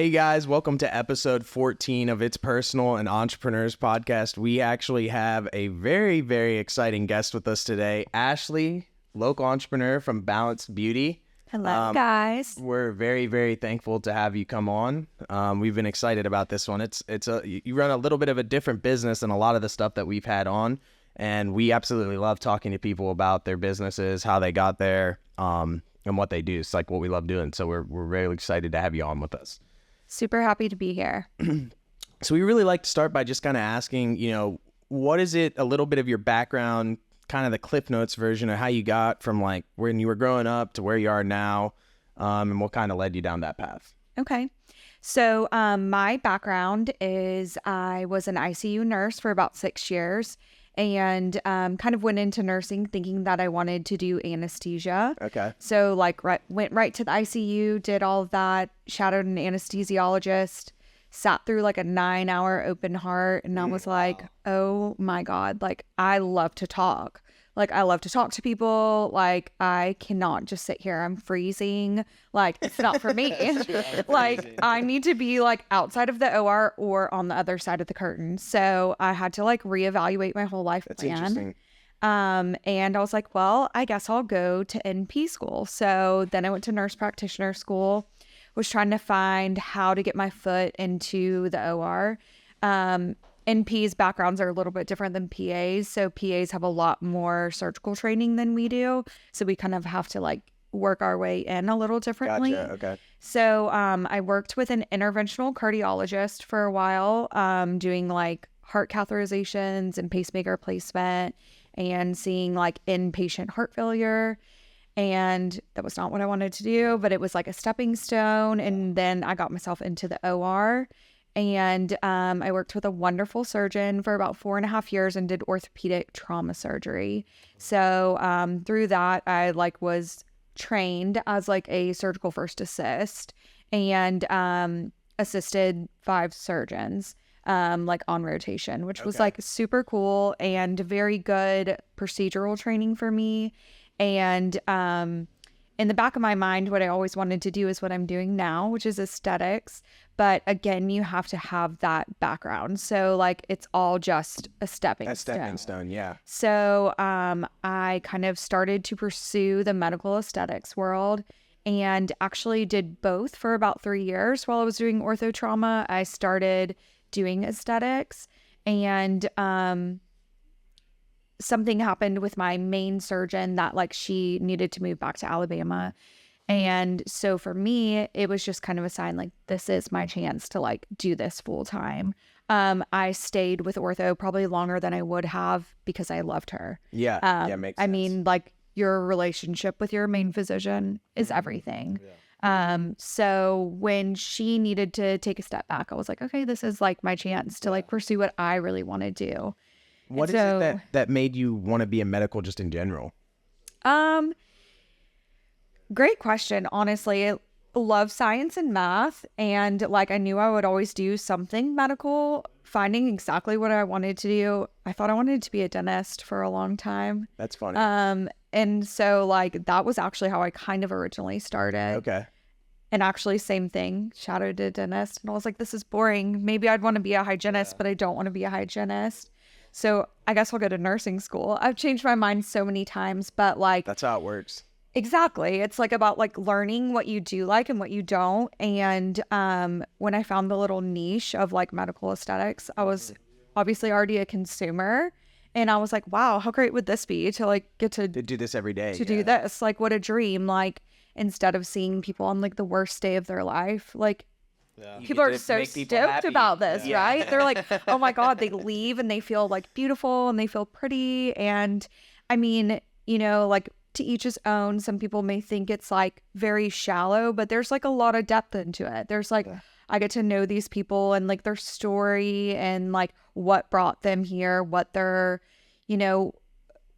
Hey guys, welcome to episode 14 of It's Personal and Entrepreneurs podcast. We actually have a very, very exciting guest with us today, Ashley, local entrepreneur from Balanced Beauty. Hello, guys. We're very, very thankful to have you come on. We've been excited about this one. You run a little bit of a different business than a lot of the stuff that we've had on, and we absolutely love talking to people about their businesses, how they got there, and what they do. It's like what we love doing. So we're very excited to have you on with us. Super happy to be here. So we really like to start by just kind of asking, what is it, a little bit of your background, kind of the Cliff Notes version of how you got from like when you were growing up to where you are now, and what kind of led you down that path? Okay. So my background is I was an ICU nurse for about 6 years and kind of went into nursing thinking that I wanted to do anesthesia. Okay. So went right to the ICU, did all of that, shadowed an anesthesiologist, sat through like a 9-hour open heart, and I was like, oh my God, like I love to talk. Like I love to talk to people. Like I cannot just sit here. I'm freezing. Like it's not for me. Like I need to be like outside of the OR or on the other side of the curtain. So I had to like reevaluate my whole life That's plan. interesting. And I was like, well, I guess I'll go to NP school. So then I went to nurse practitioner school, was trying to find how to get my foot into the OR. NP's backgrounds are a little bit different than PAs. So PAs have a lot more surgical training than we do. So we kind of have to like work our way in a little differently. Gotcha. Okay. So I worked with an interventional cardiologist for a while, doing like heart catheterizations and pacemaker placement and seeing like inpatient heart failure. And that was not what I wanted to do, but it was like a stepping stone. And then I got myself into the OR. And I worked with a wonderful surgeon for about 4.5 years and did orthopedic trauma surgery. So through that, I like was trained as like a surgical first assist and assisted 5 surgeons like on rotation, which was like super cool and very good procedural training for me. And in the back of my mind, what I always wanted to do is what I'm doing now, which is aesthetics. But again, you have to have that background. So like it's all just a stepping stone, yeah. So I kind of started to pursue the medical aesthetics world and actually did both for about 3 years while I was doing ortho trauma. I started doing aesthetics and something happened with my main surgeon that like she needed to move back to Alabama. And so for me, it was just kind of a sign like this is my chance to like do this full time. I stayed with ortho probably longer than I would have because I loved her. Yeah. Makes sense. I mean, like your relationship with your main physician is everything. Yeah. So when she needed to take a step back, I was like, okay, this is like my chance to like pursue what I really want to do. What is it that made you want to be a medical just in general? Great question. Honestly, I love science and math. And like, I knew I would always do something medical, finding exactly what I wanted to do. I thought I wanted to be a dentist for a long time. That's funny. And so like, that was actually how I kind of originally started. Okay. And actually same thing, shadowed a dentist. And I was like, this is boring. Maybe I'd want to be a hygienist, but I don't want to be a hygienist. So I guess I'll go to nursing school. I've changed my mind so many times, but like... That's how it works. Exactly. It's like about like learning what you do like and what you don't. And when I found the little niche of like medical aesthetics, I was obviously already a consumer. And I was like, wow, how great would this be to like get to do this every day. To do this. Like what a dream. Like instead of seeing people on like the worst day of their life, like people are so stoked about this, right? They're like, oh my God, they leave and they feel like beautiful and they feel pretty. And I mean, like to each his own. Some people may think it's like very shallow, but there's like a lot of depth into it. There's like, I get to know these people and like their story and like what brought them here, what their,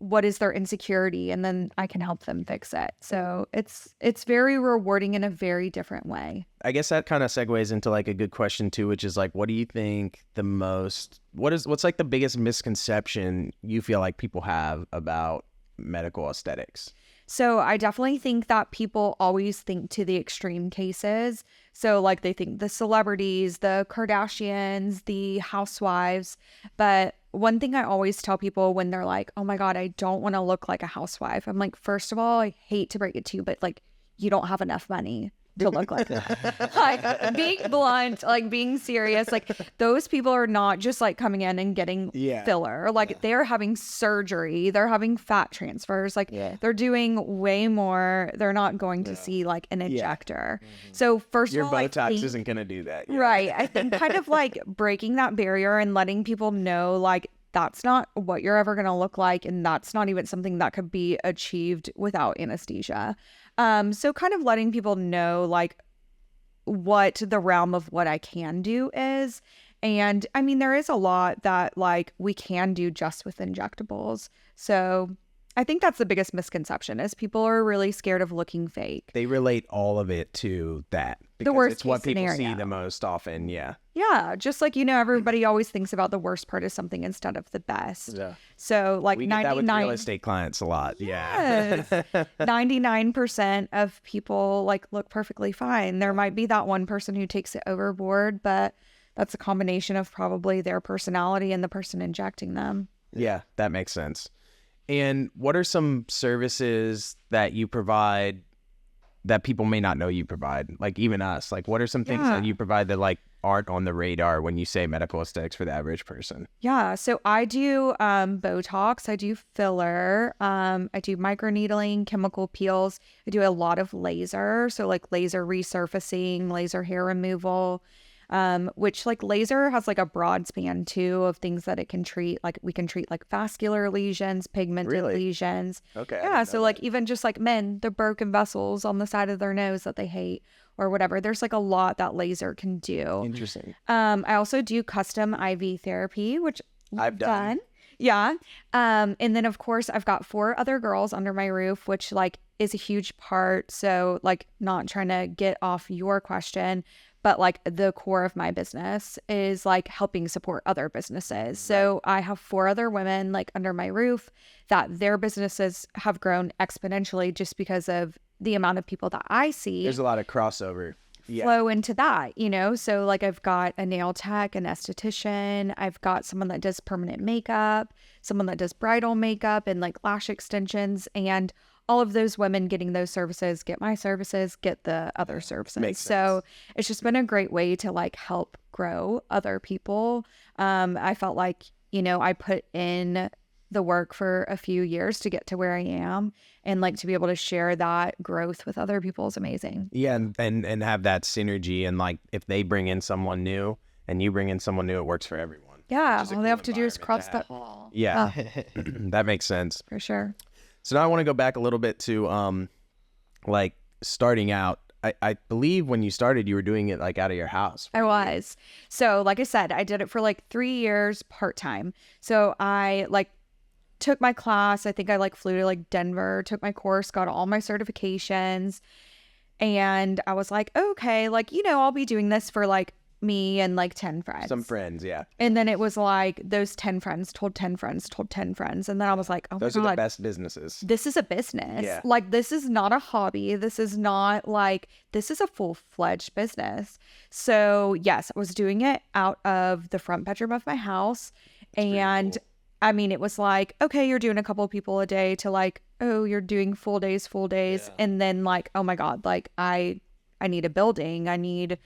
what is their insecurity, and then I can help them fix it. So it's very rewarding in a very different way. I guess that kind of segues into like a good question too, which is like, what do you think what's like the biggest misconception you feel like people have about medical aesthetics? So I definitely think that people always think to the extreme cases. So like they think the celebrities, the Kardashians, the housewives. But one thing I always tell people when they're like, oh my God, I don't want to look like a housewife. I'm like, first of all, I hate to break it to you, but like you don't have enough money to look like that. Like being blunt, like being serious, like those people are not just like coming in and getting filler. Like they're having surgery, they're having fat transfers, like they're doing way more. They're not going to see like an injector. So first Your of all, Botox isn't going to do that. Right. I think kind of like breaking that barrier and letting people know like that's not what you're ever going to look like. And that's not even something that could be achieved without anesthesia. So kind of letting people know like what the realm of what I can do is. And I mean, there is a lot that like we can do just with injectables. So I think that's the biggest misconception is people are really scared of looking fake. They relate all of it to that. The worst it's what case people scenario. see the most often. Yeah. Yeah. Just like, you know, everybody always thinks about the worst part of something instead of the best. Yeah. So like We get that with 99 real estate clients a lot. Yes. Yeah. 99% of people like look perfectly fine. There might be that one person who takes it overboard, but that's a combination of probably their personality and the person injecting them. Yeah, that makes sense. And what are some services that you provide that people may not know you provide? Like even us, like what are some things that you provide that like aren't on the radar when you say medical aesthetics for the average person? Yeah. So I do Botox, I do filler, I do microneedling, chemical peels. I do a lot of laser. So like laser resurfacing, laser hair removal. Which like laser has like a broad span too of things that it can treat. Like we can treat like vascular lesions, pigmented lesions. Okay. Yeah. So like even just like men, the broken vessels on the side of their nose that they hate or whatever. There's like a lot that laser can do. Interesting. I also do custom IV therapy, which I've done. Yeah. And then of course I've got 4 other girls under my roof, which like is a huge part. So like not trying to get off your question, but like the core of my business is like helping support other businesses. So I have 4 other women like under my roof that their businesses have grown exponentially just because of the amount of people that I see. There's a lot of crossover. Flow into that, you know? So like I've got a nail tech, an esthetician, I've got someone that does permanent makeup, someone that does bridal makeup and like lash extensions, and all of those women getting those services, get my services, get the other services. Makes so it's just been a great way to like help grow other people. I felt like, you know, I put in the work for a few years to get to where I am, and like to be able to share that growth with other people is amazing. Yeah, and have that synergy, and like if they bring in someone new and you bring in someone new, it works for everyone. Yeah, Which is a all cool they have to do is environment cross to that have. wall. Yeah, that makes sense. For sure. So now I want to go back a little bit to like starting out. I believe when you started, you were doing it like out of your house. I was. So like I said, I did it for like 3 years part-time. So I like took my class. I think I like flew to like Denver, took my course, got all my certifications. And I was like, okay, like, you know, I'll be doing this for like me and like 10 friends. Some friends, yeah. And then it was like those 10 friends told 10 friends told 10 friends. And then I was like, oh Those my are God, the best businesses. this is a business. Yeah. Like, this is not a hobby. This is not like, this is a full-fledged business. So yes, I was doing it out of the front bedroom of my house. And cool. I mean, it was like, okay, you're doing a couple of people a day to like, oh, you're doing full days. Yeah. And then like, oh my God, like I need a building. I need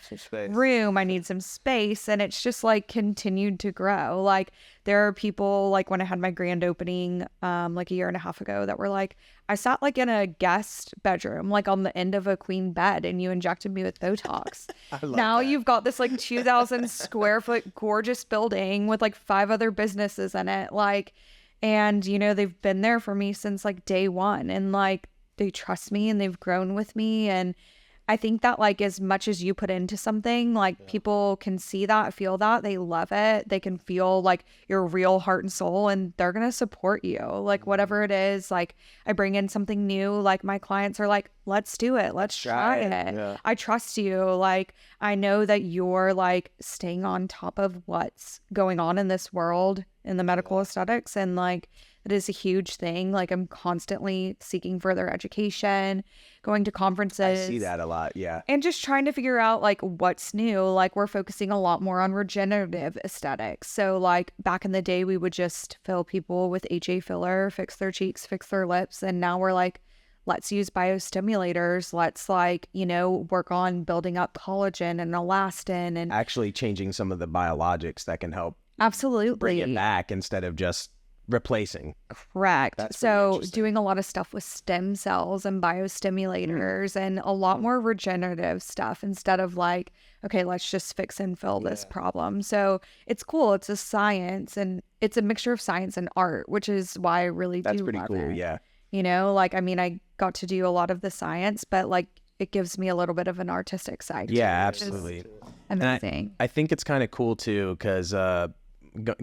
room. I need some space. And it's just like continued to grow. Like there are people like when I had my grand opening like a year and a half ago that were like, I sat like in a guest bedroom, like on the end of a queen bed, and you injected me with Botox. Now you've got this like 2,000 square foot gorgeous building with like 5 other businesses in it. Like, and you know, they've been there for me since like day one, and like they trust me and they've grown with me. And I think that like as much as you put into something, like people can see that, feel that, they love it. They can feel like your real heart and soul, and they're going to support you. Like whatever it is, like I bring in something new, like my clients are like, let's do it. Let's try it. Yeah. I trust you. Like I know that you're like staying on top of what's going on in this world in the medical aesthetics, and like That is a huge thing. Like I'm constantly seeking further education, going to conferences. I see that a lot. Yeah. And just trying to figure out like what's new. Like we're focusing a lot more on regenerative aesthetics. So like back in the day, we would just fill people with HA filler, fix their cheeks, fix their lips. And now we're like, let's use biostimulators. Let's like, work on building up collagen and elastin and Actually changing some of the biologics that can help absolutely bring it back instead of just replacing. Correct. That's So doing a lot of stuff with stem cells and biostimulators and a lot more regenerative stuff instead of like, okay, let's just fix and fill this problem. So it's cool. It's a science and it's a mixture of science and art, which is why I really That's do pretty love cool. it. Yeah. Like, I mean, I got to do a lot of the science, but like it gives me a little bit of an artistic side. Yeah, too, which is absolutely. amazing. I think it's kind of cool too, because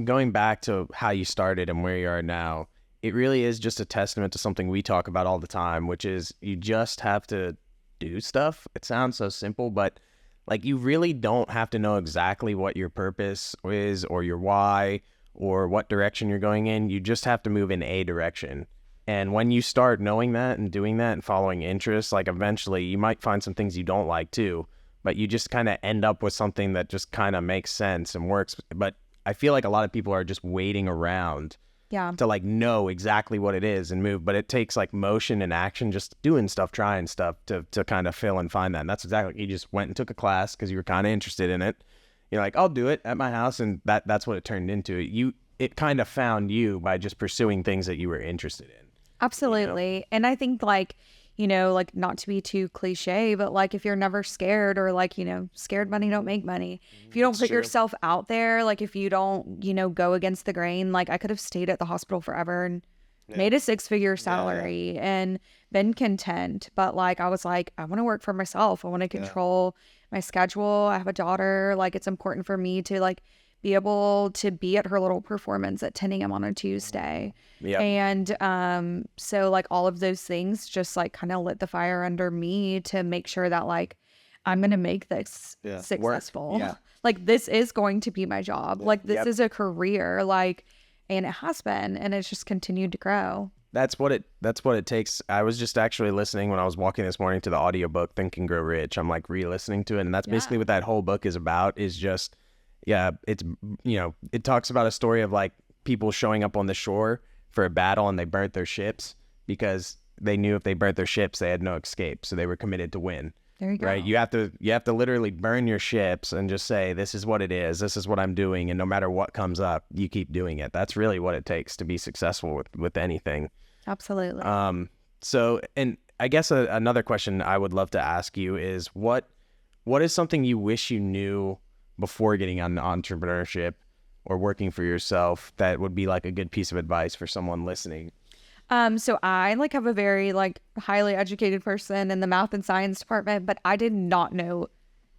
going back to how you started and where you are now, it really is just a testament to something we talk about all the time, which is you just have to do stuff. It sounds so simple, but like you really don't have to know exactly what your purpose is or your why or what direction you're going in. You just have to move in a direction. And when you start knowing that and doing that and following interests, like eventually you might find some things you don't like too, but you just kind of end up with something that just kind of makes sense and works. But I feel like a lot of people are just waiting around to like know exactly what it is and move. But it takes like motion and action, just doing stuff, trying stuff to kind of feel and find that. And that's exactly, you just went and took a class because you were kind of interested in it. You're like, I'll do it at my house. And that's what it turned into. It kind of found you by just pursuing things that you were interested in. Absolutely. And I think like, like not to be too cliche, but like if you're never scared or like, scared money don't make money. If you don't put yourself out there, like if you don't, go against the grain, like I could have stayed at the hospital forever and made a 6-figure salary and been content. But like, I was like, I want to work for myself. I want to control my schedule. I have a daughter. Like it's important for me to like be able to be at her little performance at 10 a.m. on a Tuesday. Yep. And so like all of those things just like kind of lit the fire under me to make sure that like I'm going to make this successful. Yeah. Like this is going to be my job. Like this is a career, like, and it has been, and it's just continued to grow. That's what it takes. I was just actually listening when I was walking this morning to the audiobook Think and Grow Rich. I'm like re-listening to it, and that's basically what that whole book is about, is just it's it talks about a story of like people showing up on the shore for a battle and they burnt their ships because they knew if they burnt their ships they had no escape, so they were committed to win. There you go. Right? You have to literally burn your ships and just say, this is what it is, this is what I'm doing, and no matter what comes up, you keep doing it. That's really what it takes to be successful with anything. Absolutely. So, and I guess another question I would love to ask you is what is something you wish you knew before getting on entrepreneurship or working for yourself that would be like a good piece of advice for someone listening? So I like have a very like highly educated person in the math and science department, but I did not know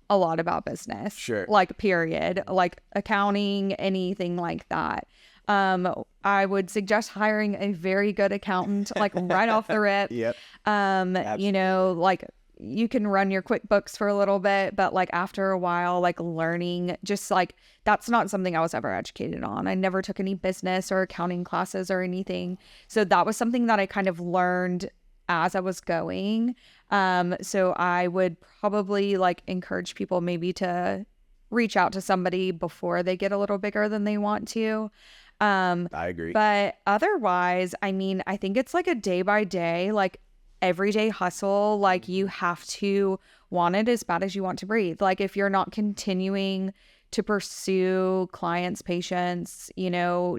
a lot about business. Sure. Like period, like accounting, anything like that. I would suggest hiring a very good accountant, like right off the rip. Yep. Like you can run your QuickBooks for a little bit, but like after a while, like learning, just like that's not something I was ever educated on. I never took any business or accounting classes or anything. So that was something that I kind of learned as I was going. So I would probably like encourage people maybe to reach out to somebody before they get a little bigger than they want to. I agree. But otherwise, I mean, I think it's like a day by day, like everyday hustle. Like you have to want it as bad as you want to breathe. Like if you're not continuing to pursue clients, patients,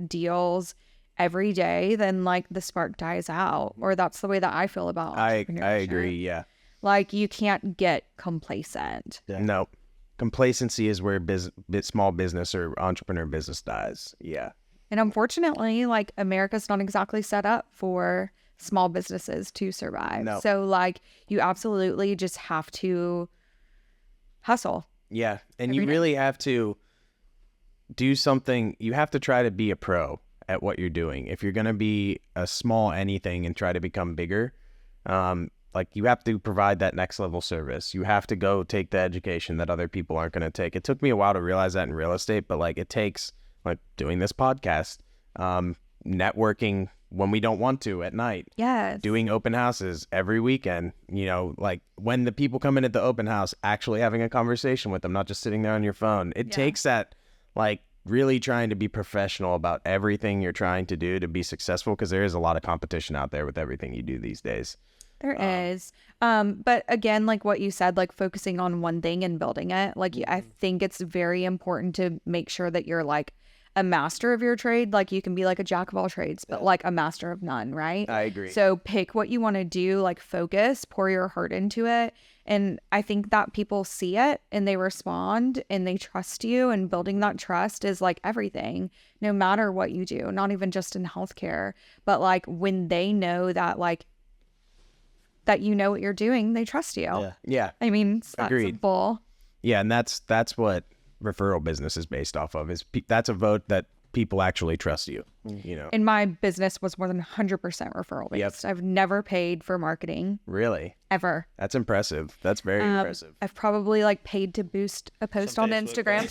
deals every day, then like the spark dies out. Or that's the way that I feel about entrepreneurship. I agree. Yeah. Like you can't get complacent. Yeah. No. Complacency is where small business or entrepreneur business dies. Yeah. And unfortunately, like America's not exactly set up for small businesses to survive. No. So like you absolutely just have to hustle. Yeah. And you really have to do something. You have to try to be a pro at what you're doing. If you're going to be a small anything and try to become bigger, like you have to provide that next level service. You have to go take the education that other people aren't going to take. It took me a while to realize that in real estate, but like it takes like doing this podcast, networking when we don't want to at night. Yes. Doing open houses every weekend, you know, like when the people come in at the open house, actually having a conversation with them, not just sitting there on your phone. It takes that, like, really trying to be professional about everything you're trying to do to be successful, because there is a lot of competition out there with everything you do these days. There is. But again, like what you said, like focusing on one thing and building it. Like I think it's very important to make sure that you're like a master of your trade. Like you can be like a jack of all trades, but like a master of none, right? I agree. So pick what you want to do, like focus, pour your heart into it. And I think that people see it and they respond and they trust you, and building that trust is like everything, no matter what you do, not even just in healthcare, but like when they know that like that you know what you're doing, they trust you. Yeah. I mean, it's that Agreed. simple. Yeah, and that's what referral business is based off of. That's a vote that people actually trust you. You know. And my business was more than 100% referral based. Yep. I've never paid for marketing Really? ever. That's impressive. That's very impressive. I've probably like paid to boost a post on Instagram,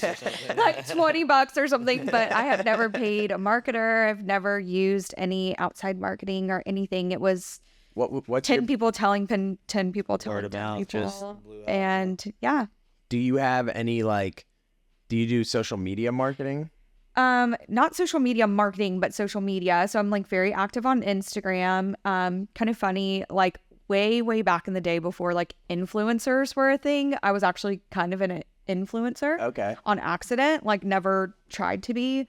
like $20 or something, but I have never paid a marketer. I've never used any outside marketing or anything. It was What's 10 people telling 10 people telling Word of 10 mouth, people. just blew out. And yeah. Do you have any do you do social media marketing? Not social media marketing, but social media. So I'm like very active on Instagram. Kind of funny, like way back in the day before like influencers were a thing, I was actually kind of an influencer. Okay. On accident, like never tried to be.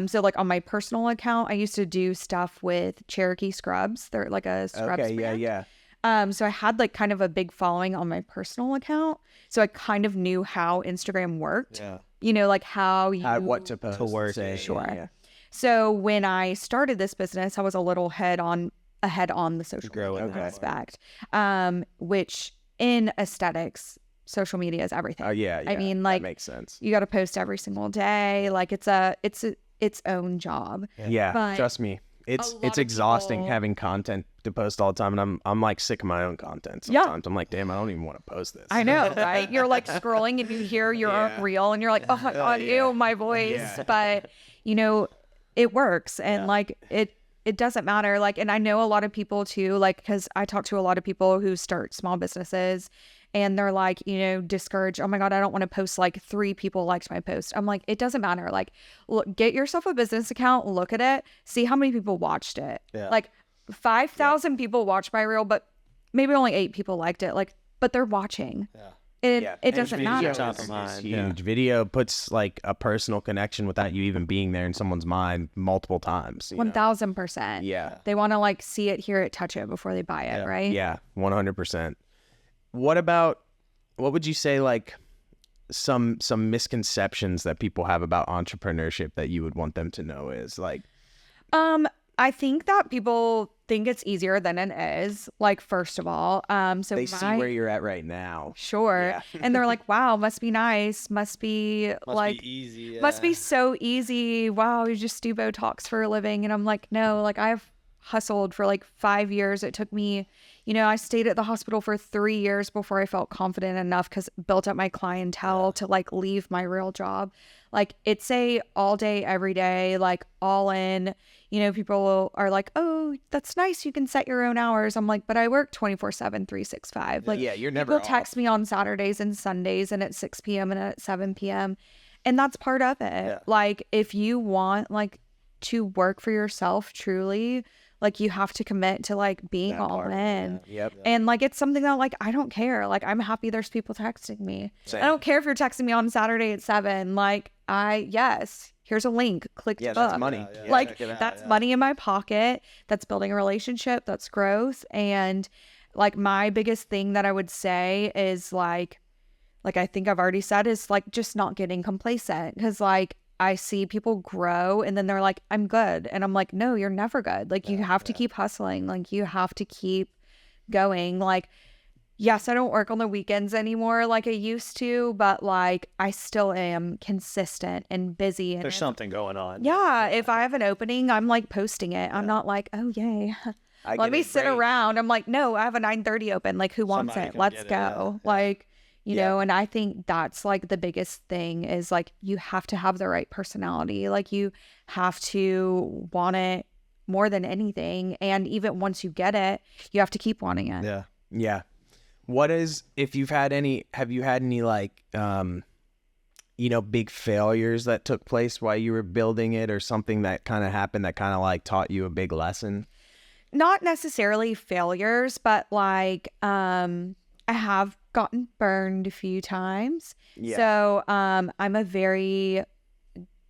So like on my personal account, I used to do stuff with Cherokee Scrubs. They're like a scrubs brand. Yeah. So I had like kind of a big following on my personal account. So I kind of knew how Instagram worked. Yeah. You know, like how you What to post. To work. Say, Sure. Yeah. So when I started this business, I was a little ahead on the social Grow media in that aspect, which in aesthetics, social media is everything. Oh yeah. I mean, like that makes sense. you got to post every single day. Like it's its own job. Yeah. But Trust me. It's lot of exhausting people- having content to post all the time, and I'm like sick of my own content sometimes. I'm like, damn, I don't even want to post this. I know, right? You're like scrolling and you hear your own reel and you're like, oh my God, ew, my voice. Yeah. But, you know, it works. And like, it doesn't matter. Like, and I know a lot of people too, like, because I talk to a lot of people who start small businesses and they're like, you know, discouraged. Oh my God, I don't want to post like 3 people liked my post. I'm like, it doesn't matter. Like, look, get yourself a business account, look at it, see how many people watched it. Yeah. Like 5,000 people watched my reel, but maybe only 8 people liked it. Like, but they're watching. Yeah. It And doesn't video matter. Top of is mind, huge. yeah. Video puts like a personal connection without you even being there in someone's mind multiple times. you know? 1,000%. Yeah. They want to like see it, hear it, touch it before they buy it, Yeah. right? Yeah, 100%. What would you say like some misconceptions that people have about entrepreneurship that you would want them to know is like? I think that people think it's easier than it is. Like, first of all, so They see where you're at right now. sure, Yeah. and they're like, "Wow, must be nice, must be like, be easy. must be so easy. Wow, you just do Botox for a living." And I'm like, "No, like I've hustled for like 5 years. It took me, you know, I stayed at the hospital for 3 years before I felt confident enough because built up my clientele to like leave my real job. Like it's a all day, every day, like all in. You know, people are like, oh, that's nice. You can set your own hours. I'm like, but I work 24/7, 365. Like, Yeah, you're never people text me on Saturdays and Sundays and at 6 p.m. and at 7 p.m. And that's part of it. Yeah. Like, if you want like to work for yourself truly, like you have to commit to like being all in. Yep. And like it's something that like I don't care. Like I'm happy there's people texting me. Same. I don't care if you're texting me on Saturday at 7. Like here's a link. Click to Yeah, book. that's money. Yeah, Yeah. Like check it out, that's yeah. money in my pocket. That's building a relationship. That's growth. And like my biggest thing that I would say is like I think I've already said is like just not getting complacent, because like I see people grow and then they're like, I'm good. And I'm like, no, you're never good. Like you have to keep hustling. Like you have to keep going. Like, yes, I don't work on the weekends anymore like I used to, but like I still am consistent and busy. And There's something going on. yeah, if I have an opening, I'm like posting it. I'm not like, oh yay, I let get me it. sit Great. around. I'm like, no, I have a 9:30 open. Like who wants Somebody it? come Let's get it, go. yeah. Like, you Yeah. know, and I think that's like the biggest thing is like you have to have the right personality. Like you have to want it more than anything. And even once you get it, you have to keep wanting it. Yeah. Yeah. What is, if you've had any, have you had any like, big failures that took place while you were building it, or something that kind of happened that kind of like taught you a big lesson? Not necessarily failures, but like, I have gotten burned a few times. Yeah. So, I'm a very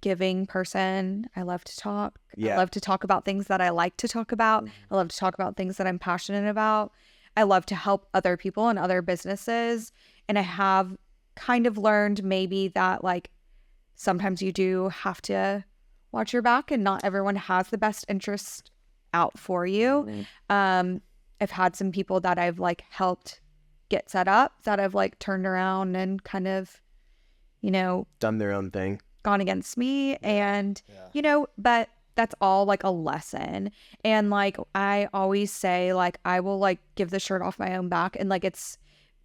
giving person. I love to talk. Yeah. I love to talk about things that I like to talk about. I love to talk about things that I'm passionate about. I love to help other people and other businesses. And I have kind of learned maybe that like sometimes you do have to watch your back, and not everyone has the best interest out for you. I've had some people that I've like helped get set up that I've like turned around and kind of, Done their own thing. gone against me. And, but that's all like a lesson. And like, I always say, like, I will like give the shirt off my own back, and like, it's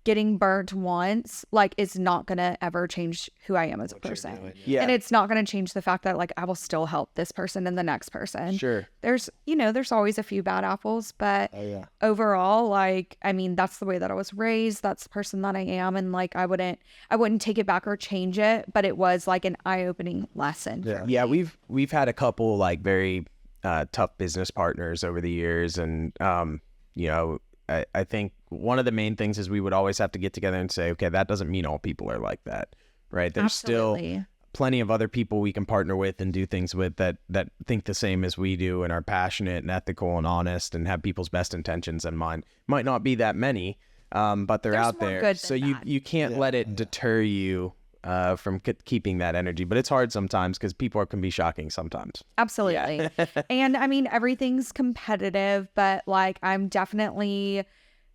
getting burnt once, like, is not going to ever change who I am as a person. Yeah. And it's not going to change the fact that like, I will still help this person and the next person. Sure. There's always a few bad apples, but Oh, yeah. overall, like, I mean, that's the way that I was raised. That's the person that I am. And like, I wouldn't take it back or change it, but it was like an eye-opening lesson. Yeah. Yeah, we've had a couple like very tough business partners over the years, and I think one of the main things is we would always have to get together and say, okay, that doesn't mean all people are like that, right? There's Absolutely. still plenty of other people we can partner with and do things with that think the same as we do and are passionate and ethical and honest and have people's best intentions in mind. Might not be that many, but they're There's out more there. good So than you bad. you can't let it deter you from keeping that energy. But it's hard sometimes because people can be shocking sometimes. Absolutely. And I mean, everything's competitive, but like, I'm definitely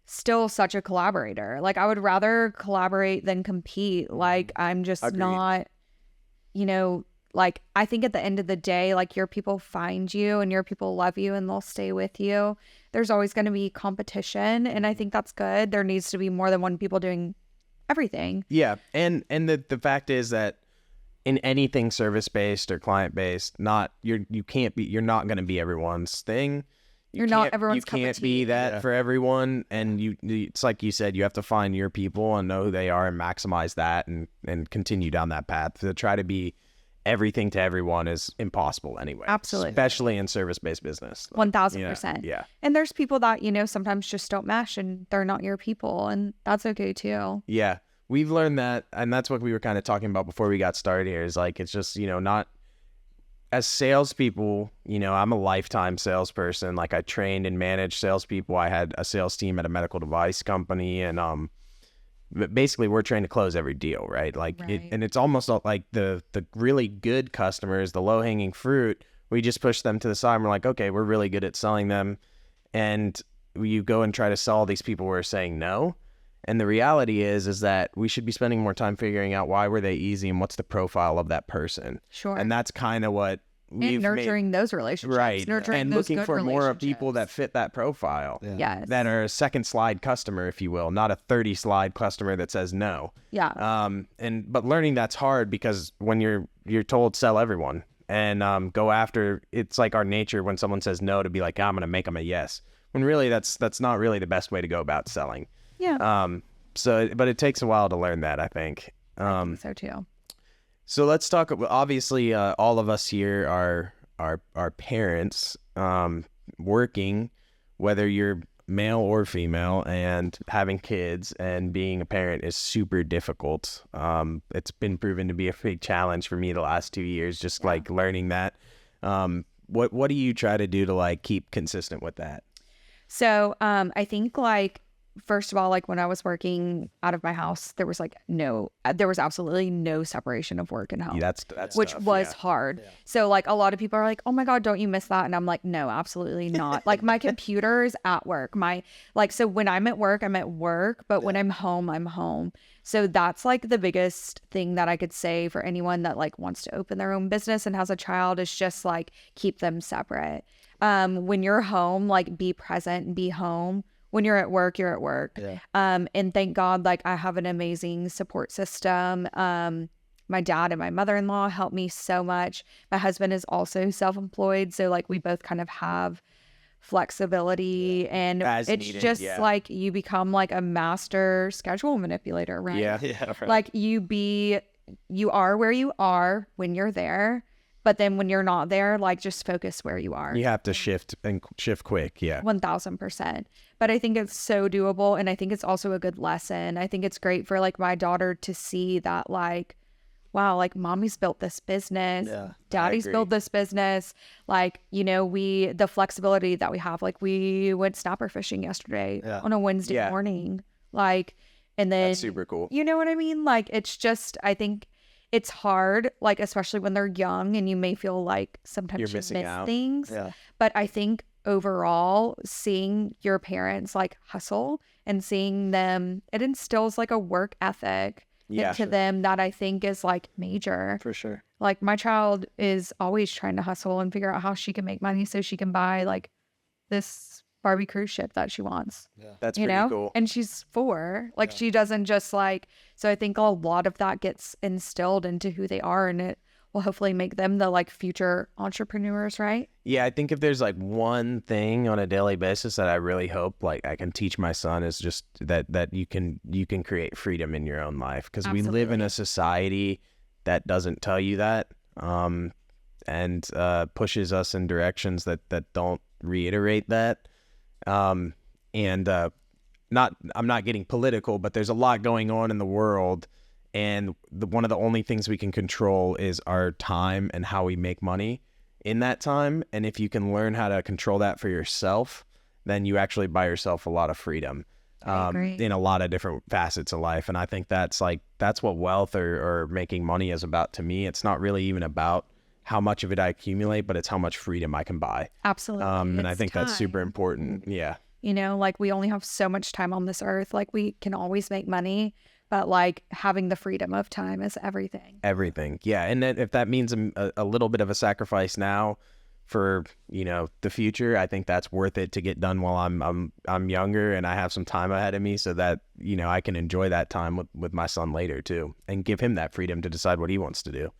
still such a collaborator. Like, I would rather collaborate than compete. Like, I'm just Agreed. not, like, I think at the end of the day, like, your people find you and your people love you and they'll stay with you. There's always going to be competition, and I think that's good. There needs to be more than one people doing everything. Yeah, and the fact is that in anything service based or client based, you're not going to be everyone's thing. You're not everyone's cup You of can't be tea. that for everyone, and it's like you said, you have to find your people and know who they are and maximize that and continue down that path. To try to be everything to everyone is impossible anyway. Absolutely. Especially in service based business. 1000%. Yeah. And there's people that, sometimes just don't mesh and they're not your people, and that's okay too. Yeah. We've learned that, and that's what we were kind of talking about before we got started here, is like, it's just, not as salespeople, I'm a lifetime salesperson. Like, I trained and managed salespeople. I had a sales team at a medical device company, and basically we're trained to close every deal, right? Like, Right. and it's almost like the really good customers, the low hanging fruit, we just push them to the side and we're like, okay, we're really good at selling them. And you go and try to sell these people who are saying no. And the reality is that we should be spending more time figuring out why were they easy and what's the profile of that person. Sure. And that's kind of what we've And nurturing those relationships. right. Nurturing And those looking good for more people that relationships. fit that profile. Yeah. Yes. That are a second slide customer, if you will, not a 30 slide customer that says no. Yeah. But learning that's hard, because when you're told sell everyone and go after, it's like our nature when someone says no to be like, I'm going to make them a yes. When really that's not really the best way to go about selling. Yeah. But it takes a while to learn that, I think. I think so too. So let's talk. Obviously, all of us here are parents, working, whether you're male or female, and having kids and being a parent is super difficult. It's been proven to be a big challenge for me the last 2 years, just like learning that. What do you try to do to like keep consistent with that? So I think like, first of all, like when I was working out of my house, there was absolutely no separation of work and home. Yeah, that's which tough, was yeah. hard. So like a lot of people are like, oh my God, don't you miss that? And I'm like, no, absolutely not. Like, my computer is at work. So when I'm at work, I'm at work, but when I'm home, I'm home. So that's like the biggest thing that I could say for anyone that like wants to open their own business and has a child, is just like keep them separate. When you're home, like be present and be home. When you're at work, you're at work. Yeah. And thank God, like I have an amazing support system. my dad and my mother-in-law help me so much. My husband is also self-employed, so like we both kind of have flexibility, and As it's needed, just yeah. like you become like a master schedule manipulator, right? Yeah. Yeah, right. Like you are where you are when you're there, but then when you're not there, like just focus where you are. You have to shift quick. Yeah. 1000%. But I think it's so doable, and I think it's also a good lesson. I think it's great for like my daughter to see that, like, wow, like mommy's built this business, Yeah, daddy's agree. built this business. Like, you know, the flexibility that we have, like we went snapper fishing yesterday Yeah. on a Wednesday Yeah. morning. Like, and then, That's super cool. you know what I mean? Like, it's just, I think it's hard, like, especially when they're young and you may feel like sometimes You're you missing miss out. things. Yeah. But I think overall, seeing your parents like hustle and seeing them, it instills like a work ethic Yeah, into sure. them that I think is like major. For sure. Like my child is always trying to hustle and figure out how she can make money so she can buy like this Barbie cruise ship that she wants, That's you pretty know? cool. And she's 4. Like she doesn't just like, so I think a lot of that gets instilled into who they are, and it will hopefully make them the like future entrepreneurs, right? Yeah, I think if there's like one thing on a daily basis that I really hope like I can teach my son is just that you can create freedom in your own life, because we live in Absolutely. a society that doesn't tell you that, and pushes us in directions that don't reiterate that. And I'm not getting political, but there's a lot going on in the world, and one of the only things we can control is our time and how we make money in that time. And if you can learn how to control that for yourself, then you actually buy yourself a lot of freedom, I agree. in a lot of different facets of life. And I think that's what wealth or making money is about to me. It's not really even about how much of it I accumulate, but it's how much freedom I can buy. Absolutely. And I It's think that's super time. important. Yeah. You know, like we only have so much time on this earth. Like we can always make money, but like having the freedom of time is everything. Everything. Yeah. And then if that means a little bit of a sacrifice now for, the future, I think that's worth it to get done while I'm younger and I have some time ahead of me, so that, I can enjoy that time with my son later too, and give him that freedom to decide what he wants to do.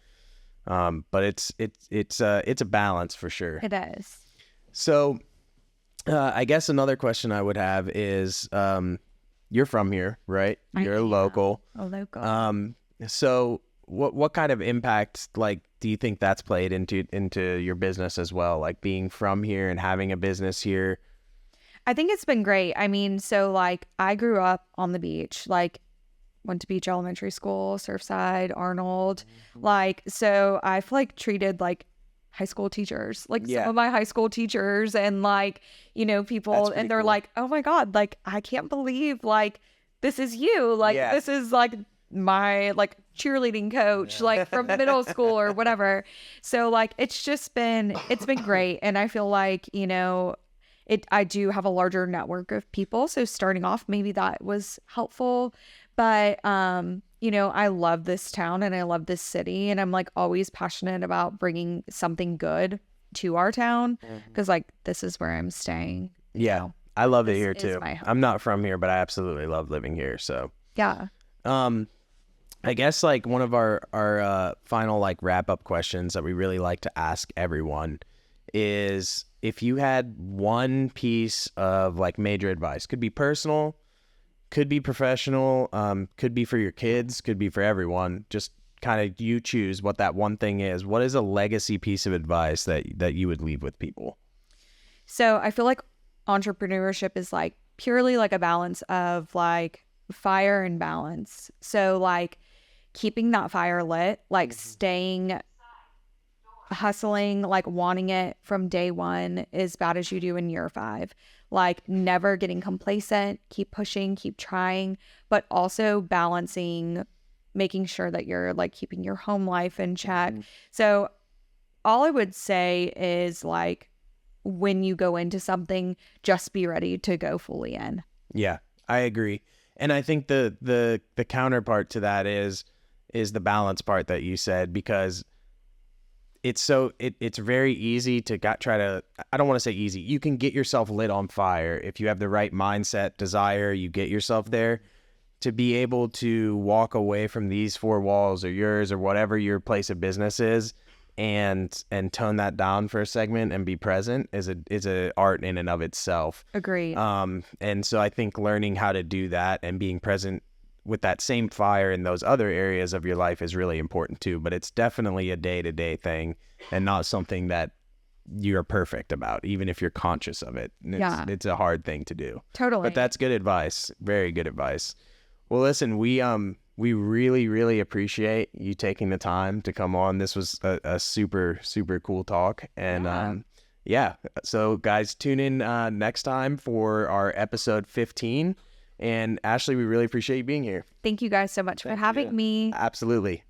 But it's a balance for sure. It is. So, I guess another question I would have is, you're from here, right? I You're am. local. A local. So what kind of impact, like, do you think that's played into your business as well? Like being from here and having a business here? I think it's been great. I mean, so like I grew up on the beach, like went to Beach Elementary School, Surfside, Arnold. Like, so I've like treated like high school teachers, like Yeah. some of my high school teachers and like, people, That's pretty and they're cool. like, oh my God, like, I can't believe like this is you. Like, Yeah. this is like my like cheerleading coach, like from middle school or whatever. So like, it's been great. And I feel like, I do have a larger network of people. So starting off, maybe that was helpful. But, I love this town and I love this city. And I'm like always passionate about bringing something good to our town, because like this is where I'm staying. Yeah. I love it This here is too. my home. I'm not from here, but I absolutely love living here. So, Yeah. I guess like one of our final like wrap up questions that we really like to ask everyone is, if you had one piece of like major advice, could be personal, could be professional, could be for your kids, could be for everyone, just kind of you choose what that one thing is. What is a legacy piece of advice that you would leave with people? So I feel like entrepreneurship is like purely like a balance of like fire and balance. So like keeping that fire lit, like staying hustling, like wanting it from day one as bad as you do in year 5, like never getting complacent, keep pushing, keep trying, but also balancing, making sure that you're like keeping your home life in check. So all I would say is like, when you go into something, just be ready to go fully in. Yeah, I agree. And I think the counterpart to that is the balance part that you said, because it's very easy to try to, I don't want to say easy. You can get yourself lit on fire if you have the right mindset, desire, you get yourself there to be able to walk away from these four walls or yours or whatever your place of business is and tone that down for a segment and be present is a art in and of itself. Agreed. And so I think learning how to do that and being present with that same fire in those other areas of your life is really important too. But it's definitely a day-to-day thing and not something that you're perfect about, even if you're conscious of it. It's a hard thing to do. Totally. But that's good advice. Very good advice. Well, listen, we really, really appreciate you taking the time to come on. This was a super, super cool talk. And so guys, tune in next time for our episode 15. And Ashley, we really appreciate you being here. Thank you guys so much for having me. Absolutely.